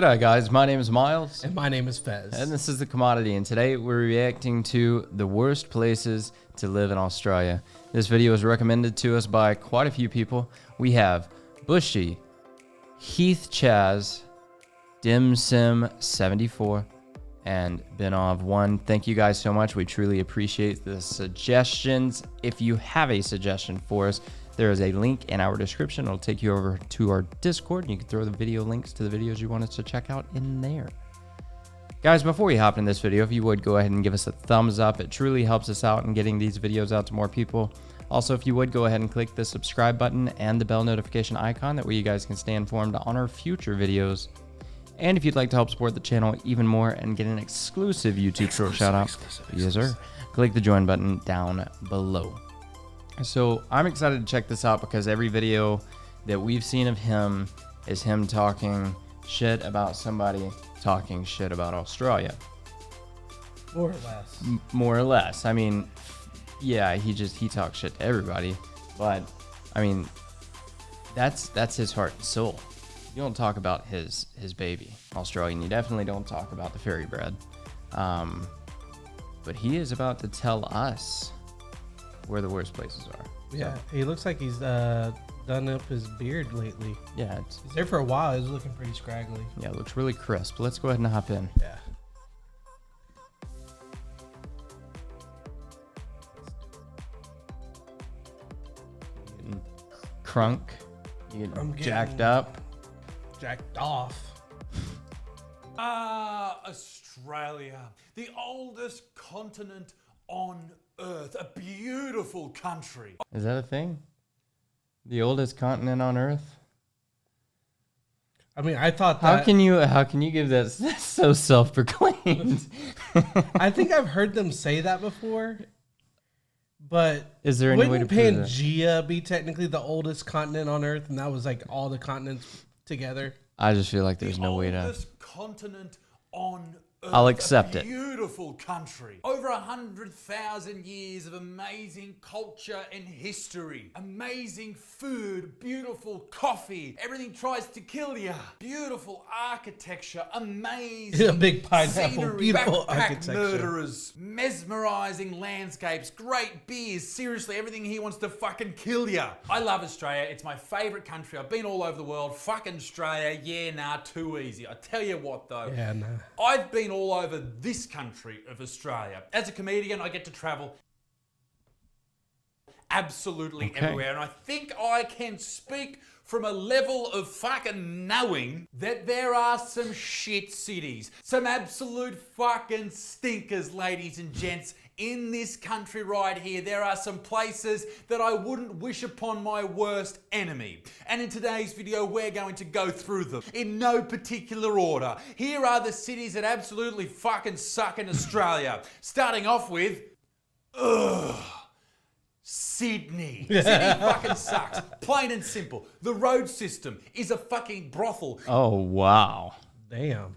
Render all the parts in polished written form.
G'day guys, my name is Miles. And my name is Fez. And this is The Commodity, and today we're reacting to the worst places to live in Australia. This video was recommended to us by quite a few people. We have Bushy, Heath Chaz, Dim Sim 74, and Benov1. Thank you guys so much. We truly appreciate the suggestions. If you have a suggestion for us, there is a link in our description. It'll take you over to our Discord, and you can throw the video links to the videos you want us to check out in there. Guys, before we hop in this video, if you would go ahead and give us a thumbs up. It truly helps us out in getting these videos out to more people. Also, if you would go ahead and click the subscribe button and the bell notification icon, that way you guys can stay informed on our future videos. And if you'd like to help support the channel even more and get an exclusive YouTube short shout out, yes sir, click the join button down below. So I'm excited to check this out because every video that we've seen of him is him talking shit about somebody talking shit about Australia. More or less. More or less. I mean, yeah, he talks shit to everybody, but I mean, that's his heart and soul. You don't talk about his baby, Australian. You definitely don't talk about the fairy bread. But he is about to tell us where the worst places are. Yeah, he looks like he's done up his beard lately. Yeah. He's there for a while. He's looking pretty scraggly. Yeah, it looks really crisp. Let's go ahead and hop in. Yeah. Getting crunk. You getting jacked up. Jacked off. Australia, the oldest continent on Earth, a beautiful country. Is that a thing? The oldest continent on Earth? I mean, I thought that... How can you give that? That's so self-proclaimed. I think I've heard them say that before, but is there any way to prove that? Pangea be technically the oldest continent on Earth, and that was like all the continents together? I just feel like there's no way to... The oldest continent on Earth. I'll accept it. Beautiful country. Over 100,000 years of amazing culture and history. Amazing food, beautiful coffee. Everything tries to kill you. Beautiful architecture, amazing A big pineapple, scenery, beautiful backpack architecture. murderers, mesmerizing landscapes, great beers. Seriously, everything here wants to fucking kill you. I love Australia. It's my favorite country. I've been all over the world. Fucking Australia. Yeah, nah, too easy. I tell you what though. Yeah, nah. I've been all over this country of Australia. As a comedian, I get to travel absolutely everywhere. And I think I can speak from a level of fucking knowing that there are some shit cities. Some absolute fucking stinkers, ladies and gents. In this country right here, there are some places that I wouldn't wish upon my worst enemy. And in today's video, we're going to go through them in no particular order. Here are the cities that absolutely fucking suck in Australia. Starting off with, Sydney. Sydney fucking sucks. Plain and simple. The road system is a fucking brothel. Oh, wow. Damn.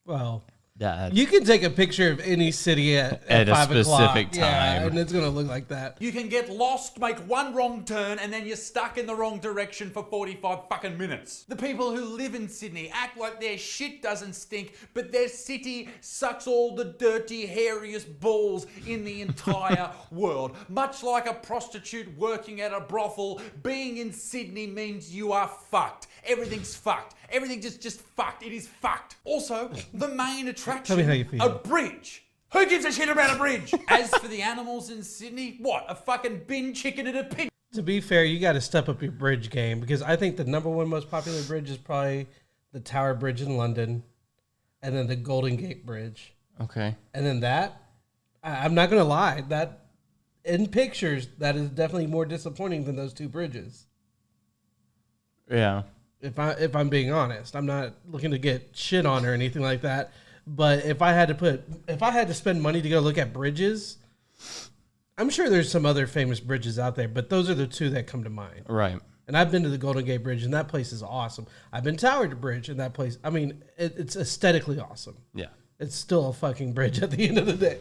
Well... That. You can take a picture of any city at a 5 specific o'clock. time. Yeah, and it's going to look like that. You can get lost, make one wrong turn, and then you're stuck in the wrong direction for 45 fucking minutes. The people who live in Sydney act like their shit doesn't stink, but their city sucks all the dirty, hairiest balls in the entire world. Much like a prostitute working at a brothel, being in Sydney means you are fucked. Everything's fucked. Everything just fucked. It is fucked. Also, the main attraction, Tell me how you feel. A bridge. Who gives a shit about a bridge? As for the animals in Sydney, what? A fucking bin chicken and a pig. To be fair, you got to step up your bridge game because I think the #1 most popular bridge is probably the Tower Bridge in London and then the Golden Gate Bridge. Okay. And then that, I'm not going to lie, that in pictures, that is definitely more disappointing than those two bridges. Yeah. If I'm being honest, I'm not looking to get shit on or anything like that. But if I had to spend money to go look at bridges, I'm sure there's some other famous bridges out there, but those are the two that come to mind. Right. And I've been to the Golden Gate Bridge, and that place is awesome. I've been to Tower Bridge, and that place, I mean, it's aesthetically awesome. Yeah. It's still a fucking bridge at the end of the day.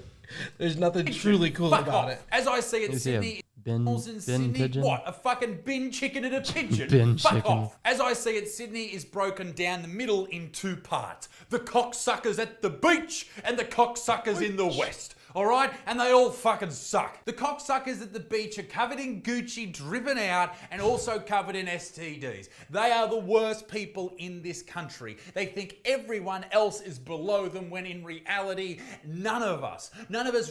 There's nothing truly cool about it. As I see it, Sydney bin in Sydney? pigeon? What? A fucking bin chicken and a pigeon? Bin Fuck chicken. off. As I see it, Sydney is broken down the middle in two parts. The cocksuckers at the beach and the cocksuckers in the west. Alright? And they all fucking suck. The cocksuckers at the beach are covered in Gucci, dripping out, and also covered in STDs. They are the worst people in this country. They think everyone else is below them when in reality, none of us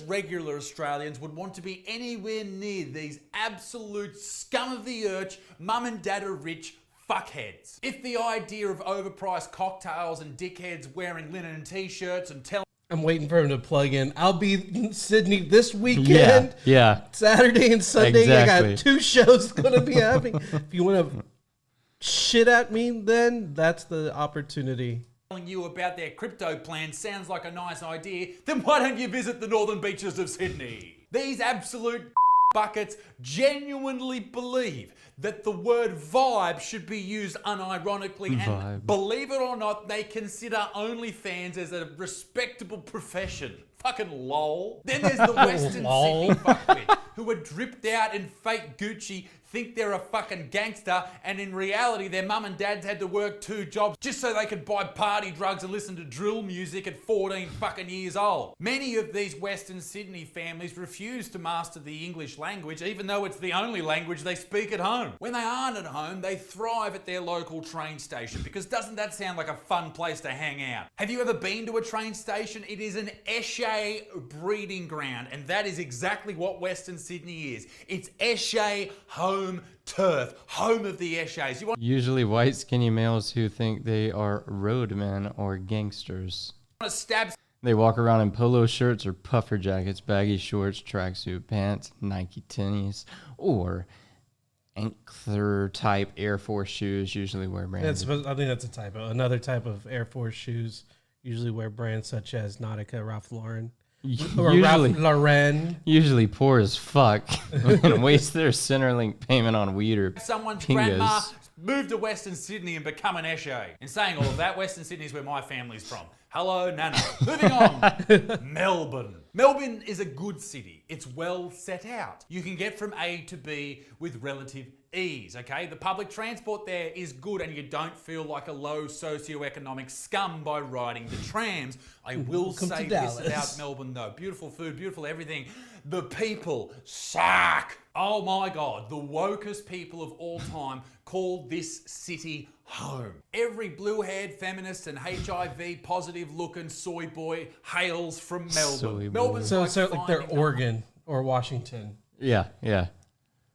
regular Australians would want to be anywhere near these absolute scum of the earth, mum and dad are rich fuckheads. If the idea of overpriced cocktails and dickheads wearing linen t-shirts and telling I'm waiting for him to plug in. I'll be in Sydney this weekend. Yeah. Saturday and Sunday. Exactly. I got 2 shows going to be happening. If you want to shit at me, then that's the opportunity. telling you about their crypto plan sounds like a nice idea, then why don't you visit the northern beaches of Sydney? These absolute buckets genuinely believe that the word vibe should be used unironically, and believe it or not, they consider OnlyFans as a respectable profession. Fucking lol. Then there's the Western Sydney fuckwit who are dripped out in fake Gucci, think they're a fucking gangster, and in reality their mum and dads had to work 2 jobs just so they could buy party drugs and listen to drill music at 14 fucking years old. Many of these Western Sydney families refuse to master the English language, even though it's the only language they speak at home. When they aren't at home, they thrive at their local train station, because doesn't that sound like a fun place to hang out? Have you ever been to a train station? It is an Eshe breeding ground, and that is exactly what Western Sydney is. It's Eshe home turf, home of the Eshes. Usually white skinny males who think they are roadmen or gangsters. They walk around in polo shirts or puffer jackets, baggy shorts, tracksuit pants, Nike tennies, or Ankler type Air Force shoes, usually wear branded. I think that's a typo. Another type of Air Force shoes usually wear brands such as Nautica, Ralph Lauren. Or Ralph Lauren. Usually poor as fuck and waste their Centrelink payment on weed or someone's pingas. grandma moved to Western Sydney and become an Eshe. In saying all of that, Western Sydney is where my family's from. Hello, Nana. Moving on. Melbourne. Melbourne is a good city. It's well set out. You can get from A to B with relative ease, okay? The public transport there is good, and you don't feel like a low socioeconomic scum by riding the trams. I will say this about Melbourne though. Beautiful food, beautiful everything. The people suck. Oh my God, the wokest people of all time call this city home. Every blue-haired feminist and HIV positive looking soy boy hails from Melbourne. Melbourne's so like they're Oregon or Washington. Yeah.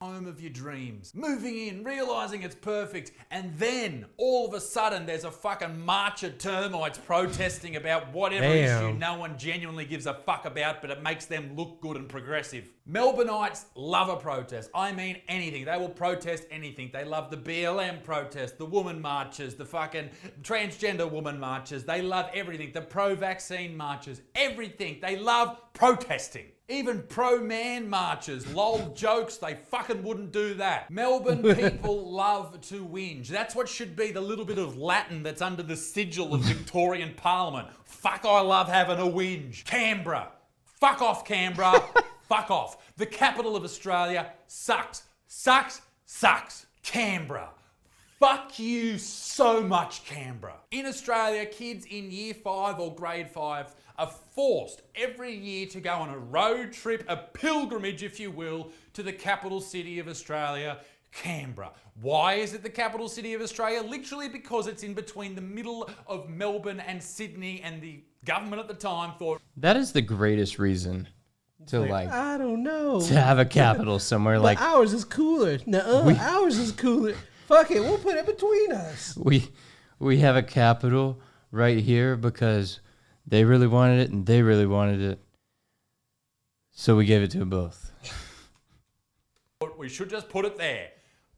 Home of your dreams. Moving in, realizing it's perfect, and then all of a sudden there's a fucking march of termites protesting about whatever issue no one genuinely gives a fuck about, but it makes them look good and progressive. Melbourneites love a protest. I mean anything. They will protest anything. They love the BLM protest, the woman marches, the fucking transgender woman marches. They love everything. The pro-vaccine marches, everything. They love protesting. Even pro-man marches, lol jokes, they fucking wouldn't do that. Melbourne people love to whinge. That's what should be the little bit of Latin that's under the sigil of Victorian Parliament. Fuck, I love having a whinge. Canberra. Fuck off, Canberra. Fuck off. The capital of Australia sucks. Sucks. Sucks. Canberra. Fuck you so much, Canberra. In Australia, kids in year 5 or grade 5 are forced every year to go on a road trip, a pilgrimage, if you will, to the capital city of Australia, Canberra. Why is it the capital city of Australia? Literally because it's in between the middle of Melbourne and Sydney, and the government at the time thought... That is the greatest reason to I don't know. To have a capital somewhere but like... ours is cooler. Ours is cooler. Fuck it, we'll put it between us. We have a capital right here because they really wanted it and they really wanted it. So we gave it to them both. We should just put it there.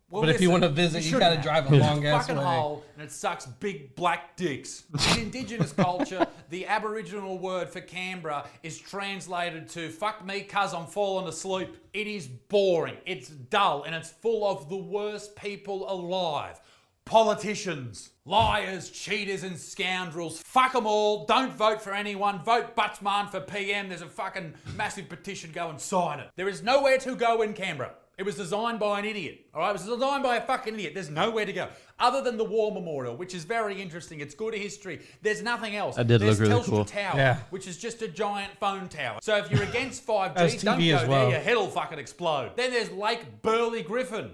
Well, but if you want to visit, you gotta drive a long ass way. Fucking hole, and it sucks big black dicks. In Indigenous culture, the Aboriginal word for Canberra is translated to "fuck me, cuz I'm falling asleep." It is boring, it's dull, and it's full of the worst people alive. Politicians, liars, cheaters, and scoundrels. Fuck them all. Don't vote for anyone. Vote Butchman for PM. There's a fucking massive petition. Go and sign it. There is nowhere to go in Canberra. It was designed by an idiot. All right, it was designed by a fucking idiot. There's nowhere to go other than the War Memorial, which is very interesting. It's good history. There's nothing else. That did There's look really Telstra cool. Tower, which is just a giant phone tower. So if you're against 5G, don't go as well. there. Your head'll fucking explode. Then there's Lake Burley Griffin.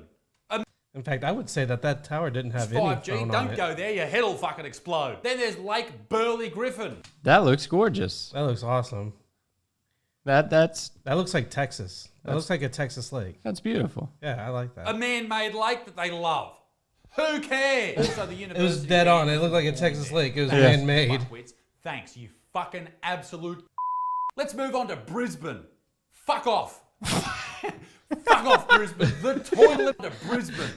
In fact, I would say that tower didn't have any 5G, phone on don't it. go there. Your head'll fucking explode. Then there's Lake Burley Griffin. That looks gorgeous. That looks awesome. That looks like Texas. That looks like a Texas lake. That's beautiful. Yeah, I like that. A man-made lake that they love. Who cares? Also, the It was dead on. It looked like a Texas lake. It was man-made. Fuckwits. Thanks, you fucking absolute. Let's move on to Brisbane. Fuck off. Fuck off, Brisbane. The toilet to Brisbane.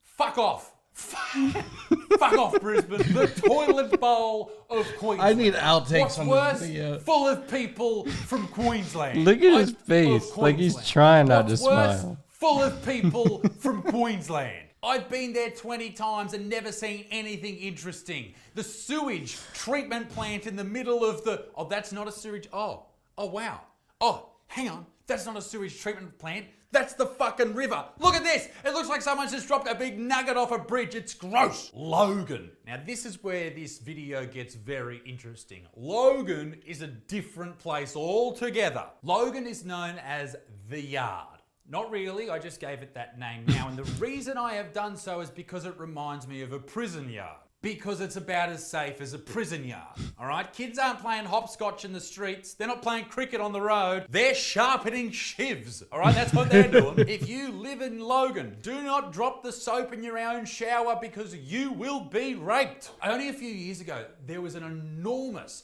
Fuck off. Fuck off, Brisbane. The toilet bowl of Queensland. I need outtakes What's on worse? this video. Full of people from Queensland. Look at his Of face, like he's Queensland. trying not to What's worse? smile. Full of people from Queensland. I've been there 20 times and never seen anything interesting. The sewage treatment plant in the middle of the... Oh, that's not a sewage... Oh, wow. Oh, hang on. That's not a sewage treatment plant. That's the fucking river. Look at this. It looks like someone's just dropped a big nugget off a bridge. It's gross. Logan. Now, this is where this video gets very interesting. Logan is a different place altogether. Logan is known as the Yard. Not really, I just gave it that name now. And the reason I have done so is because it reminds me of a prison yard. Because it's about as safe as a prison yard. All right? Kids aren't playing hopscotch in the streets. They're not playing cricket on the road. They're sharpening shivs. All right? That's what they're doing. If you live in Logan, do not drop the soap in your own shower because you will be raped. Only a few years ago, there was an enormous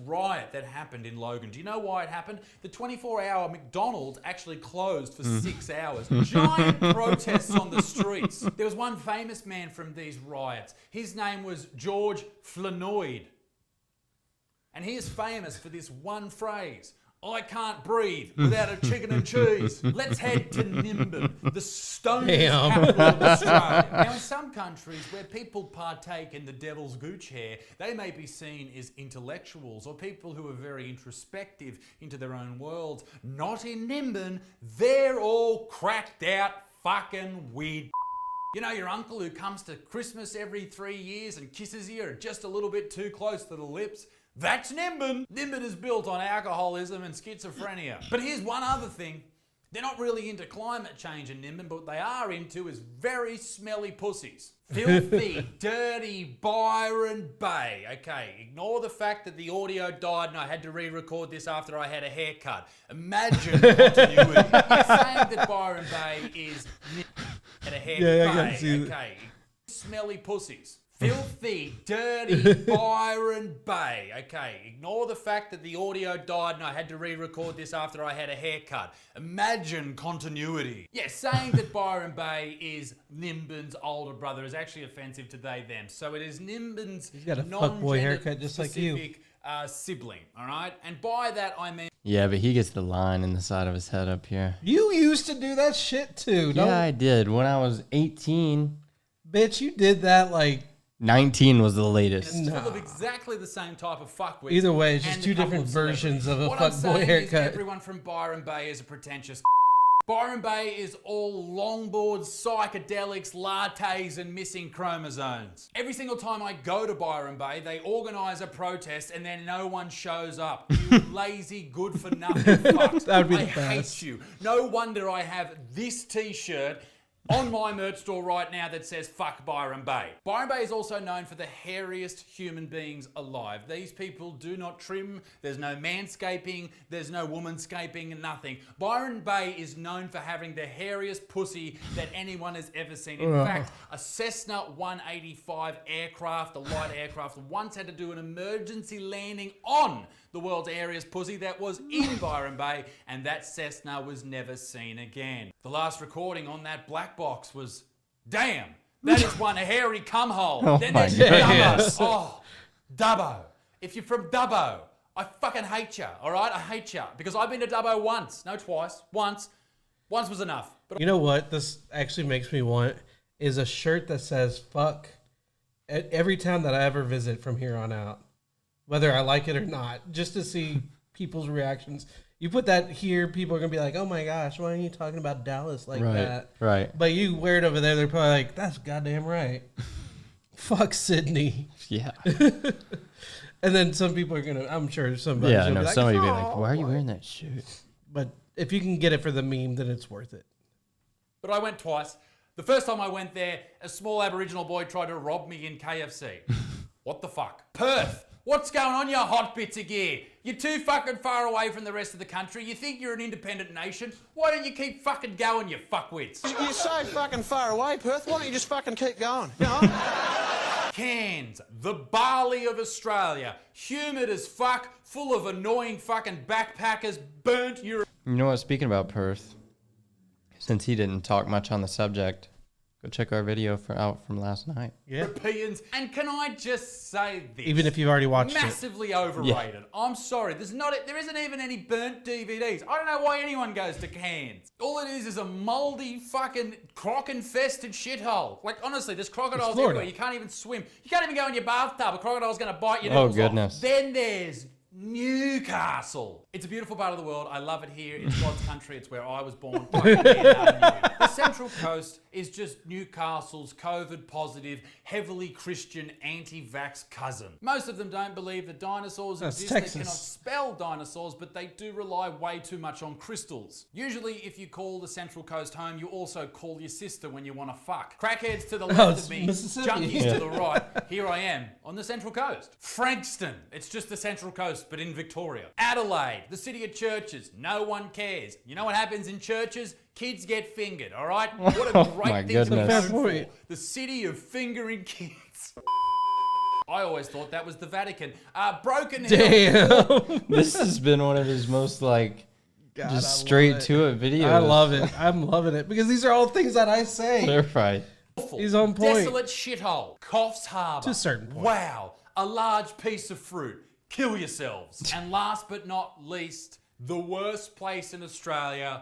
riot that happened in Logan. Do you know why it happened? The 24-hour McDonald's actually closed for 6 hours. Giant protests on the streets. There was one famous man from these riots. His name was George Flanoid. And he is famous for this one phrase. I can't breathe without a chicken and cheese. Let's head to Nimbin, the stone capital of Australia. Now, in some countries where people partake in the devil's gooch hair, they may be seen as intellectuals or people who are very introspective into their own worlds. Not in Nimbin. They're all cracked out fucking weird. You know, your uncle who comes to Christmas every 3 years and kisses you just a little bit too close to the lips? That's Nimbin. Nimbin is built on alcoholism and schizophrenia. But here's one other thing. They're not really into climate change in Nimbin, but what they are into is very smelly pussies. Filthy, dirty Byron Bay. Okay, ignore the fact that the audio died and I had to re-record this after I had a haircut. Imagine continuity. You're saying that Byron Bay is at a haircut. Okay, smelly pussies. Filthy, dirty Byron Bay. Okay, ignore the fact that the audio died and I had to re-record this after I had a haircut. Imagine continuity. Yeah, saying that Byron Bay is Nimbin's older brother is actually offensive to they, them. So it is Nimbin's fuckboy haircut just like you. specific sibling, all right? And by that I mean... Yeah, but he gets the line in the side of his head up here. You used to do that shit too. Yeah, I did. When I was 18. Bitch, you did that like... 19 was the latest. It's full of exactly the same type of fuckwit. Either way, it's just and two a couple different of versions of a What I'm fuckboy saying is haircut. everyone from Byron Bay is a pretentious Byron Bay is all longboards, psychedelics, lattes, and missing chromosomes. Every single time I go to Byron Bay, they organise a protest and then no one shows up. You lazy, good-for-nothing fucks. That would be the I best. hate you. No wonder I have this T-shirt on my merch store right now that says fuck Byron Bay. Byron Bay is also known for the hairiest human beings alive. These people do not trim, there's no manscaping, there's no womanscaping, nothing. Byron Bay is known for having the hairiest pussy that anyone has ever seen. In fact, a Cessna 185 aircraft, a light aircraft, once had to do an emergency landing on the world's airiest pussy that was in Byron Bay, and that Cessna was never seen again. The last recording on that black box was, damn, that is one hairy cumhole. Oh Then my there's goodness. Dubbo. Oh, Dubbo. If you're from Dubbo, I fucking hate you, all right? I hate you. Because I've been to Dubbo once, no twice, once. Once was enough. But You know what this actually makes me want is a shirt that says fuck at every town that I ever visit from here on out. Whether I like it or not, just to see people's reactions. You put that here, people are gonna be like, "Oh my gosh, why are you talking about Dallas like that?" Right. But you wear it over there, they're probably like, "That's goddamn right." Fuck Sydney. Yeah. And then some people are gonna. I'm sure somebody. Yeah. Be No. like, Somebody be "Oh, like, "Why are you wearing that shirt?" But if you can get it for the meme, then it's worth it. But I went twice. The first time I went there, a small Aboriginal boy tried to rob me in KFC. What the fuck? Perth, what's going on, you hot bits of gear? You're too fucking far away from the rest of the country. You think you're an independent nation? Why don't you keep fucking going, you fuckwits? You're so fucking far away, Perth. Why don't you just fucking keep going? You know? Cairns, the Bali of Australia. Humid as fuck, full of annoying fucking backpackers, burnt Europe. You know what? Speaking about Perth, since he didn't talk much on the subject, go check our video out from last night. Yeah. Europeans. And can I just say this? Even if you've already watched it. Massively overrated. I'm sorry. There isn't even any burnt DVDs. I don't know why anyone goes to Cairns. All it is a moldy fucking croc-infested shithole. Like, honestly, there's crocodiles everywhere. You can't even swim. You can't even go in your bathtub. A crocodile's going to bite your nipples goodness. off. Then there's Newcastle. It's a beautiful part of the world. I love it here. It's God's country. It's where I was born. The Central Coast is just Newcastle's COVID positive, heavily Christian, anti-vax cousin. Most of them don't believe that dinosaurs exist. Texas. They cannot spell dinosaurs, but they do rely way too much on crystals. Usually, if you call the Central Coast home, you also call your sister when you want to fuck. Crackheads to the left of me, Mississippi. junkies to the right. Here I am on the Central Coast. Frankston, it's just the Central Coast, but in Victoria. Adelaide, the city of churches. No one cares. You know what happens in churches? Kids get fingered, all right? What a my great thing to be goodness. known Fair for. The city of fingering kids. I always thought that was the Vatican. Broken Hill. Damn. This has been one of his most God, just straight to it videos. I love it. I'm loving it because these are all things that I say. They're right. He's on point. Desolate shithole. Coffs Harbour. To a certain point. Wow. A large piece of fruit. Kill yourselves. And last but not least, the worst place in Australia,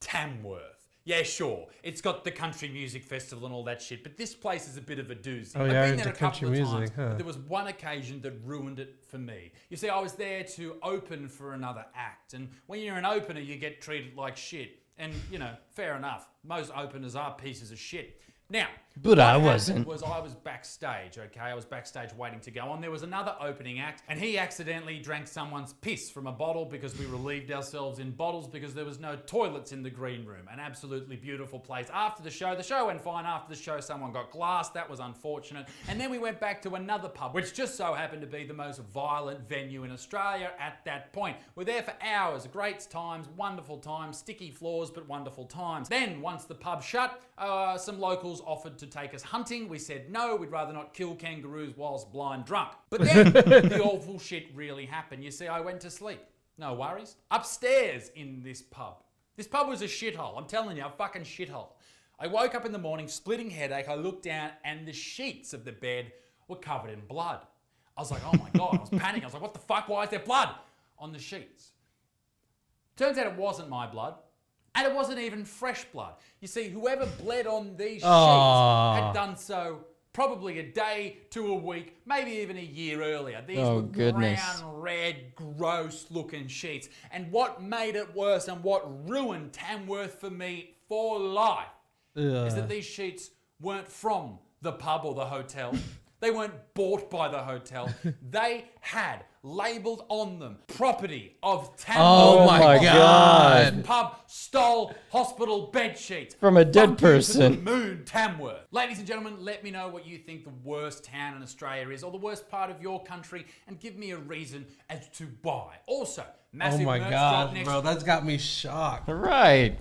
Tamworth. Yeah, sure. It's got the country music festival and all that shit, but this place is a bit of a doozy. Oh, I've yeah, been into there a couple of country times, music, huh? but there was one occasion that ruined it for me. You see, I was there to open for another act, and when you're an opener, you get treated like shit. And, you know, fair enough. Most openers are pieces of shit. Now, But what I happened wasn't. I was backstage, okay? I was backstage waiting to go on. There was another opening act, and he accidentally drank someone's piss from a bottle because we relieved ourselves in bottles because there was no toilets in the green room. An absolutely beautiful place. After the show went fine. After the show, someone got glassed. That was unfortunate. And then we went back to another pub, which just so happened to be the most violent venue in Australia at that point. We're there for hours, great times, wonderful times, sticky floors, but wonderful times. Then, once the pub shut, some locals offered to take us hunting. We said no, we'd rather not kill kangaroos whilst blind drunk. But then the awful shit really happened. You see, I went to sleep. No worries. Upstairs in this pub. This pub was a shithole. I'm telling you, a fucking shithole. I woke up in the morning, splitting headache. I looked down and the sheets of the bed were covered in blood. I was like, oh my God. I was panicking. I was like, what the fuck? Why is there blood on the sheets? Turns out it wasn't my blood. And it wasn't even fresh blood. You see, whoever bled on these sheets had done so probably a day to a week, maybe even a year earlier. These were goodness. brown, red, gross-looking sheets. And what made it worse and what ruined Tamworth for me for life is that these sheets weren't from the pub or the hotel. They weren't bought by the hotel. They had labelled on them property of Tamworth. Oh my God. Pub stole hospital bed sheets From a dead Fuck you to person. the moon, Tamworth. Ladies and gentlemen, let me know what you think the worst town in Australia is, or the worst part of your country, and give me a reason as to why. Also, Oh massive my merch drop God, next bro. That's got me shocked. Right.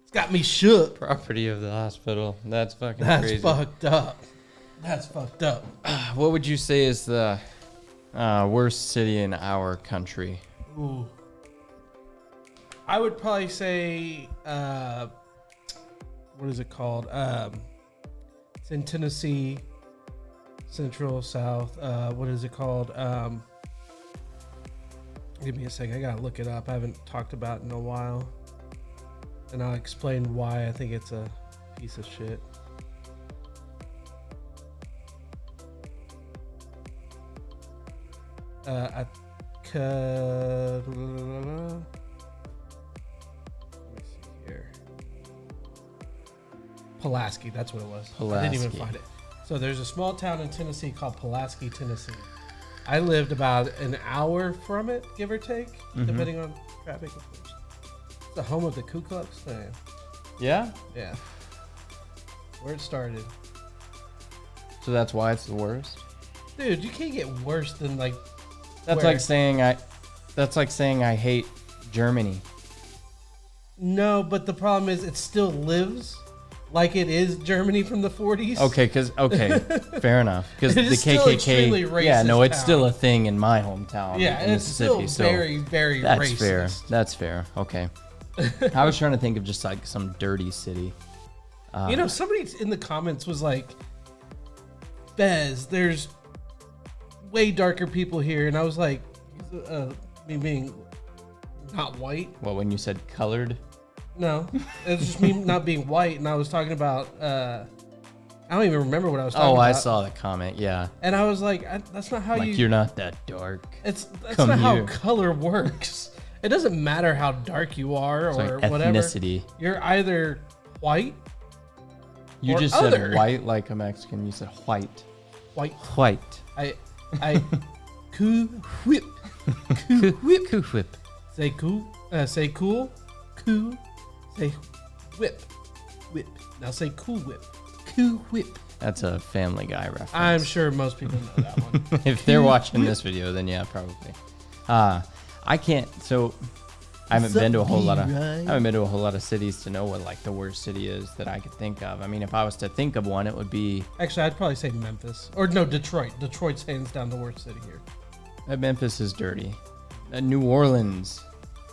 It's got me shook. Property of the hospital. That's fucking That's crazy. fucked up. That's fucked up. What would you say is the worst city in our country? Ooh. I would probably say, what is it called? It's in Tennessee, Central, South. What is it called? Give me a second. I gotta look it up. I haven't talked about it in a while. And I'll explain why I think it's a piece of shit. Pulaski, that's what it was. I didn't even find it. So there's a small town in Tennessee called Pulaski, Tennessee. I lived about an hour from it, give or take, depending on traffic, of course. It's the home of the Ku Klux Klan. Yeah? Yeah. Where it started. So that's why it's the worst? Dude, you can't get worse than like... That's like saying I hate Germany. No, but the problem is it still lives like it is Germany from the 40s. Okay, fair enough. Because the still extremely KKK, racist no, it's town. still a thing in my hometown. Yeah, in and it's Mississippi, still very, very that's racist. fair. That's fair. Okay. I was trying to think of just like some dirty city. Somebody in the comments was like, Bez, there's way darker people here. And I was like, me being not white. Well, when you said colored? No, it was just me not being white. And I was talking about, I don't even remember what I was talking about. Oh, I saw the comment, yeah. And I was like, that's not how like you're not that dark. That's Come not here. how color works. It doesn't matter how dark you are It's or like whatever. ethnicity. You're either white. You or just other. said white like a Mexican. You said white. White. White. I coo whip. Coo whip. Coo whip. Say cool. Say cool. Coo. Say whip. Whip. Now say cool whip. Coo whip. That's a Family Guy reference. I'm sure most people know that one. If they're watching this video, then yeah, probably. I can't. So I haven't been to a whole lot of cities to know what like the worst city is that I could think of. I mean, if I was to think of one, it would be Actually, I'd probably say Memphis or no, Detroit. Detroit's hands down the worst city here. Memphis is dirty. New Orleans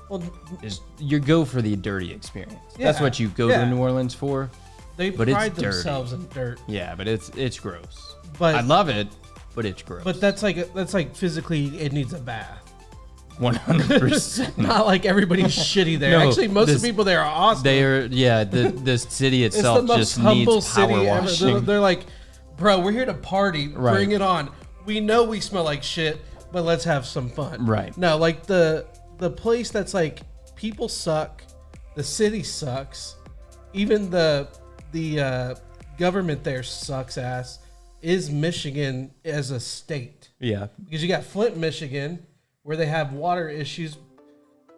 Well, is you go for the dirty experience. That's Yeah, what you go yeah. to New Orleans for. they But it's pride dirty. themselves in dirt. Yeah, but it's gross. But I love it, but it's gross. But that's like physically it needs a bath. 100%. Not like everybody's shitty there. No, Actually, most of this- the people there are awesome. They are, yeah. The city it's itself the most just humble needs power city ever. washing. They're like, bro, we're here to party. Right. Bring it on. We know we smell like shit, but let's have some fun. Right. No, like the place that's like people suck, the city sucks, even the government there sucks ass. Is Michigan as a state? Yeah. Because you got Flint, Michigan, where they have water issues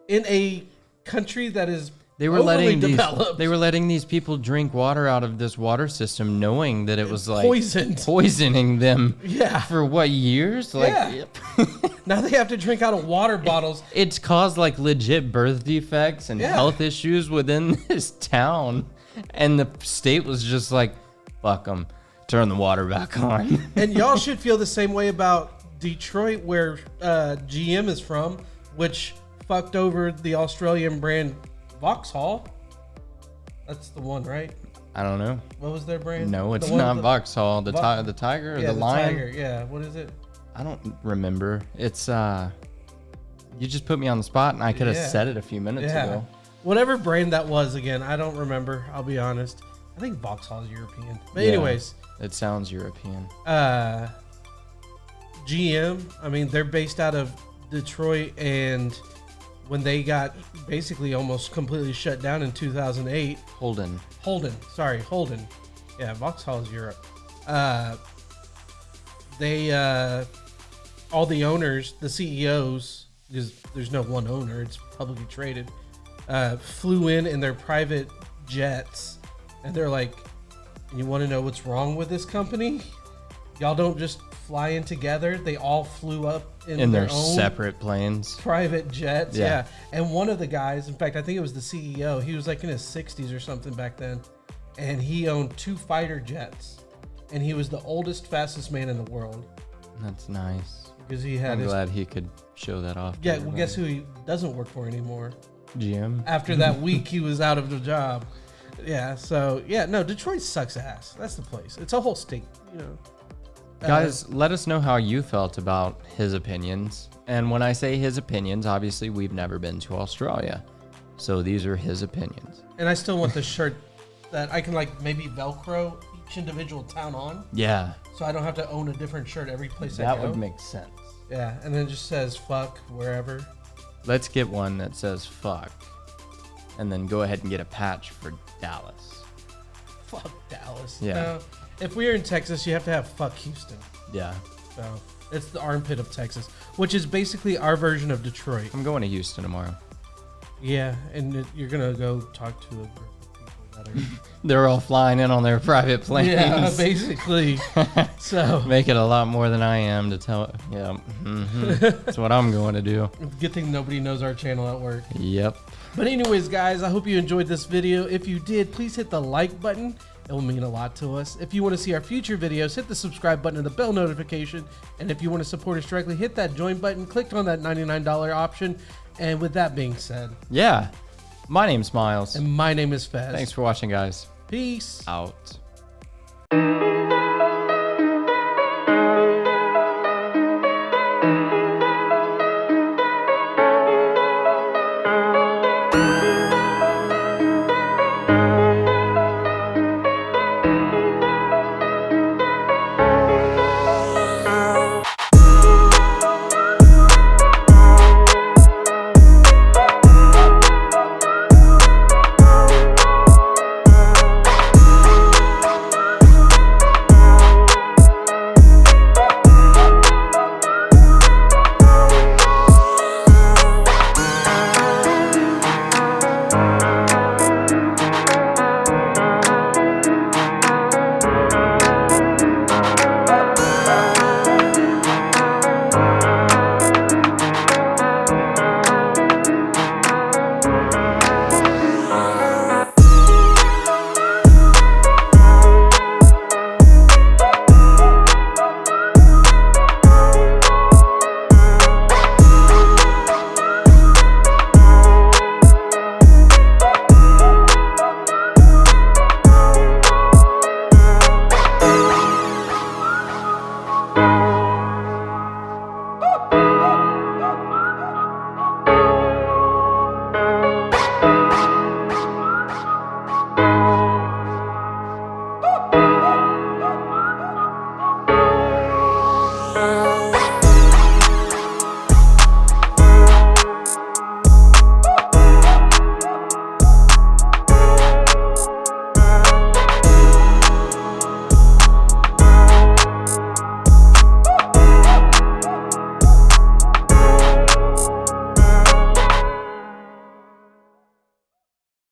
in a country that is They were overly letting developed. these people drink water out of this water system, knowing that it was like Poisoned. them. Yeah. For what years? Like, Yeah. Now they have to drink out of water bottles. it's caused like legit birth defects and Yeah. health issues within this town, and the state was just like, "Fuck them, turn the water back on." And y'all should feel the same way about Detroit, where GM is from, which fucked over the Australian brand Vauxhall. That's the one, right? I don't know. What was their brand? No, it's The one not with Vauxhall. The tiger or yeah, the lion? tiger. Yeah, what is it? I don't remember. It's you just put me on the spot, and I could have Yeah. said it a few minutes Yeah. ago. Whatever brand that was again, I don't remember. I'll be honest. I think Vauxhall is European. But Yeah. anyways, It sounds European. GM, I mean, they're based out of Detroit, and when they got basically almost completely shut down in 2008, Holden. Yeah, Vauxhall is Europe. They, all the owners, the CEOs, because there's no one owner, it's publicly traded, flew in their private jets, and they're like, you want to know what's wrong with this company? Y'all don't just fly in together. They all flew up in their own separate planes. private jets. Yeah. Yeah. And one of the guys, in fact, I think it was the CEO, he was like in his 60s or something back then. And he owned 2 fighter jets. And he was the oldest, fastest man in the world. That's nice. Because he had I'm his... glad he could show that off. to Yeah, well, everybody. guess who he doesn't work for anymore? GM. After that week, he was out of the job. Yeah, so, yeah, no, Detroit sucks ass. That's the place. It's a whole state, you know. Guys, let us know how you felt about his opinions. And when I say his opinions, obviously we've never been to Australia. So these are his opinions. And I still want the shirt that I can, like, maybe Velcro each individual town on. Yeah, So I don't have to own a different shirt every place I that go. would make sense. Yeah, and then it just says fuck wherever. Let's get one that says fuck. And then go ahead and get a patch for Dallas. fuck Dallas. Yeah. No, if we were in Texas, you have to have fuck Houston. Yeah. So it's the armpit of Texas, which is basically our version of Detroit. I'm going to Houston tomorrow. Yeah, and you're gonna go talk to a group of people that are. They're all flying in on their private planes. Yeah, basically. So Make it a lot more than I am to tell. Yeah. That's what I'm going to do. good thing nobody knows our channel at work. Yep. But anyways, guys, I hope you enjoyed this video. If you did, please hit the like button. It will mean a lot to us. If you want to see our future videos, hit the subscribe button and the bell notification. And if you want to support us directly, hit that join button, click on that $99 option. And with that being said, Yeah. My name's Miles. and my name is Fez. Thanks for watching, guys. Peace. Out.